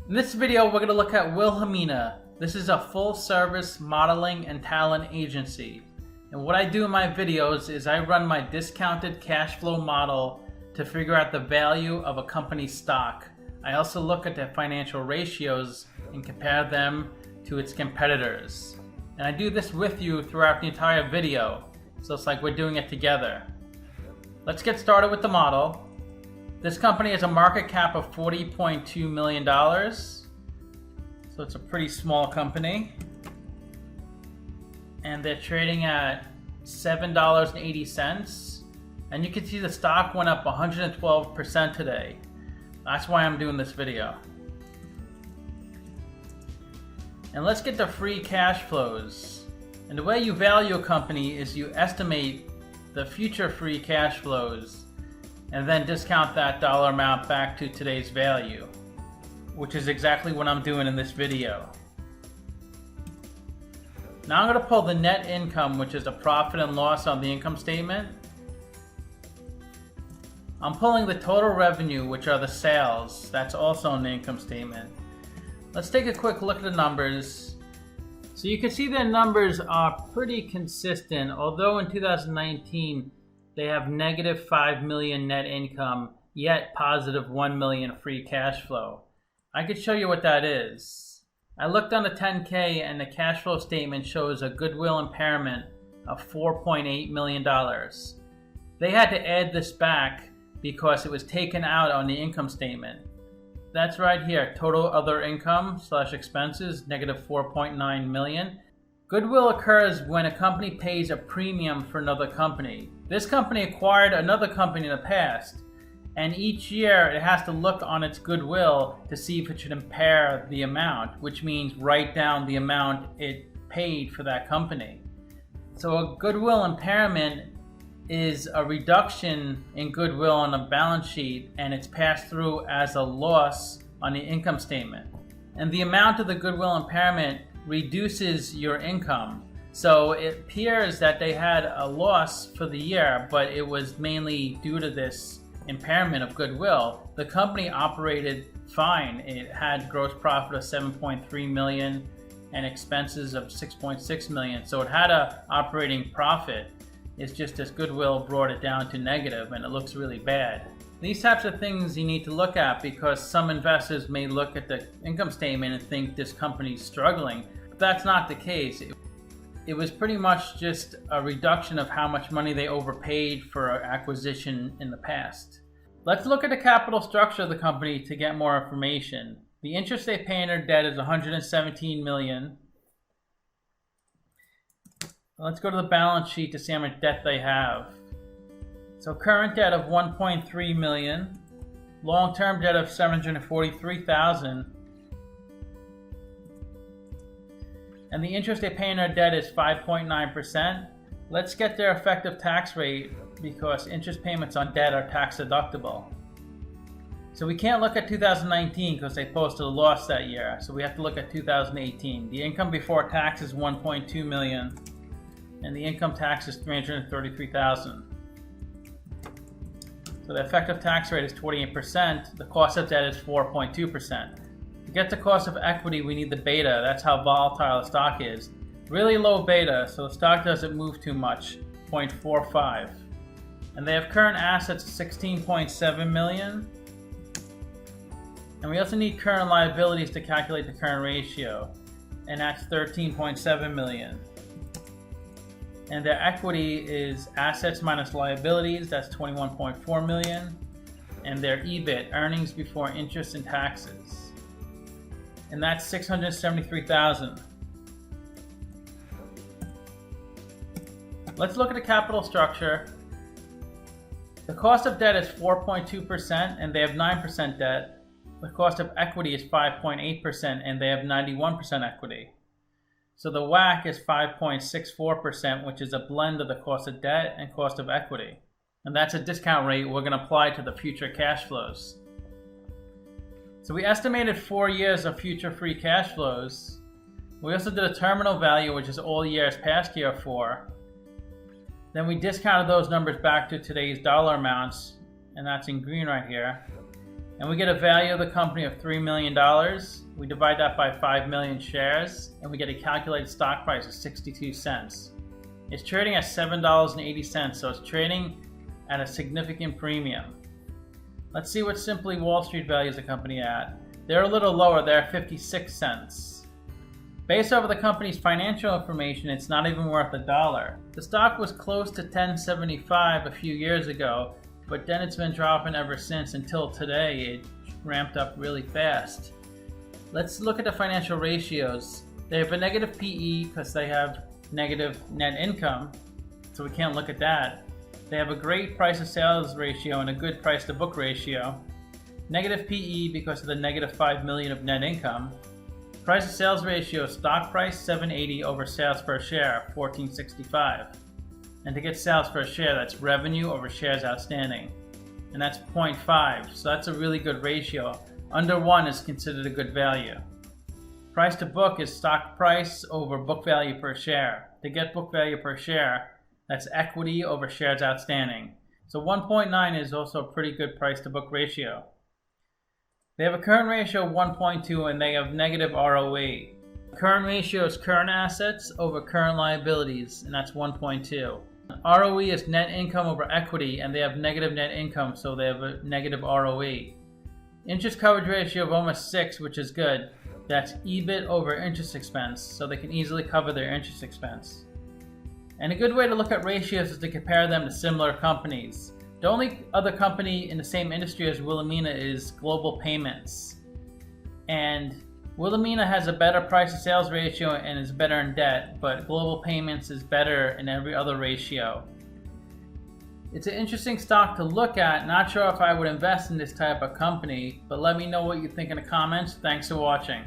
In this video, we're going to look at Wilhemina. This is a full-service modeling and talent agency. And what I do in my videos is I run my discounted cash flow model to figure out the value of a company's stock. I also look at their financial ratios and compare them to its competitors. And I do this with you throughout the entire video, so it's like we're doing it together. Let's get started with the model. This company has a market cap of $40.2 million, so it's a pretty small company. And they're trading at $7.80, and you can see the stock went up 112% today. That's why I'm doing this video. And let's get to free cash flows. And the way you value a company is you estimate the future free cash flows and then discount that dollar amount back to today's value, which is exactly what I'm doing in this video. Now I'm going to pull the net income, which is the profit and loss on the income statement. I'm pulling the total revenue, which are the sales. That's also on the income statement. Let's take a quick look at the numbers. So you can see their numbers are pretty consistent, although in 2019 they have negative $5 million net income, yet positive $1 million free cash flow. I could show you what that is. I looked on the 10K and the cash flow statement shows a Goodwill impairment of $4.8 million. They had to add this back because it was taken out on the income statement. That's right here, total other income / expenses, negative $4.9 million. Goodwill occurs when a company pays a premium for another company. This company acquired another company in the past, and each year it has to look on its goodwill to see if it should impair the amount, which means write down the amount it paid for that company. So a goodwill impairment is a reduction in goodwill on the balance sheet, and it's passed through as a loss on the income statement. And the amount of the goodwill impairment reduces your income. So it appears that they had a loss for the year, but it was mainly due to this impairment of goodwill. The company operated fine. It had gross profit of $7.3 million and expenses of $6.6 million. So it had a operating profit. It's just this goodwill brought it down to negative, and it looks really bad. These types of things you need to look at because some investors may look at the income statement and think this company's struggling, but that's not the case. It was pretty much just a reduction of how much money they overpaid for an acquisition in the past. Let's look at the capital structure of the company to get more information. The interest they pay on their debt is $117 million. Let's go to the balance sheet to see how much debt they have. So current debt of $1.3 million, long-term debt of $743,000, and the interest they pay on their debt is 5.9%. Let's get their effective tax rate because interest payments on debt are tax deductible. So we can't look at 2019 because they posted a loss that year, so we have to look at 2018. The income before tax is $1.2 million. And the income tax is $333,000. So the effective tax rate is 28%. The cost of debt is 4.2%. To get the cost of equity, we need the beta. That's how volatile the stock is. Really low beta, so the stock doesn't move too much, 0.45. And they have current assets of $16.7 million. And we also need current liabilities to calculate the current ratio, and that's $13.7 million. And their equity is assets minus liabilities, that's $21.4 million. And their EBIT, earnings before interest and taxes, and that's $673,000. Let's look at the capital structure. The cost of debt is 4.2% and they have 9% debt. The cost of equity is 5.8% and they have 91% equity. So the WACC is 5.64%, which is a blend of the cost of debt and cost of equity. And that's a discount rate we're going to apply to the future cash flows. So we estimated 4 years of future free cash flows. We also did a terminal value, which is all years past year 4. Then we discounted those numbers back to today's dollar amounts, and that's in green right here. And we get a value of the company of $3 million. We divide that by 5 million shares, and we get a calculated stock price of 62 cents. It's trading at $7.80, so it's trading at a significant premium. Let's see what Simply Wall Street values the company at. They're a little lower, they're at 56 cents. Based over the company's financial information, it's not even worth $1. The stock was close to $10.75 a few years ago, but then it's been dropping ever since until today. It ramped up really fast. Let's look at the financial ratios. They have a negative PE because they have negative net income, so we can't look at that. They have a great price to sales ratio and a good price to book ratio. Negative PE because of the negative 5 million of net income. Price to sales ratio, stock price 780 over sales per share 1465. And to get sales per share, that's revenue over shares outstanding. And that's 0.5, so that's a really good ratio. Under 1 is considered a good value. Price to book is stock price over book value per share. To get book value per share, that's equity over shares outstanding. So 1.9 is also a pretty good price to book ratio. They have a current ratio of 1.2 and they have negative ROE. Current ratio is current assets over current liabilities, and that's 1.2. ROE is net income over equity, and they have negative net income, so they have a negative ROE. Interest coverage ratio of almost 6, which is good. That's EBIT over interest expense, so they can easily cover their interest expense. And a good way to look at ratios is to compare them to similar companies. The only other company in the same industry as Wilhemina is Global Payments. And Wilhemina has a better price to sales ratio and is better in debt, but Global Payments is better in every other ratio. It's an interesting stock to look at. Not sure if I would invest in this type of company, but let me know what you think in the comments. Thanks for watching.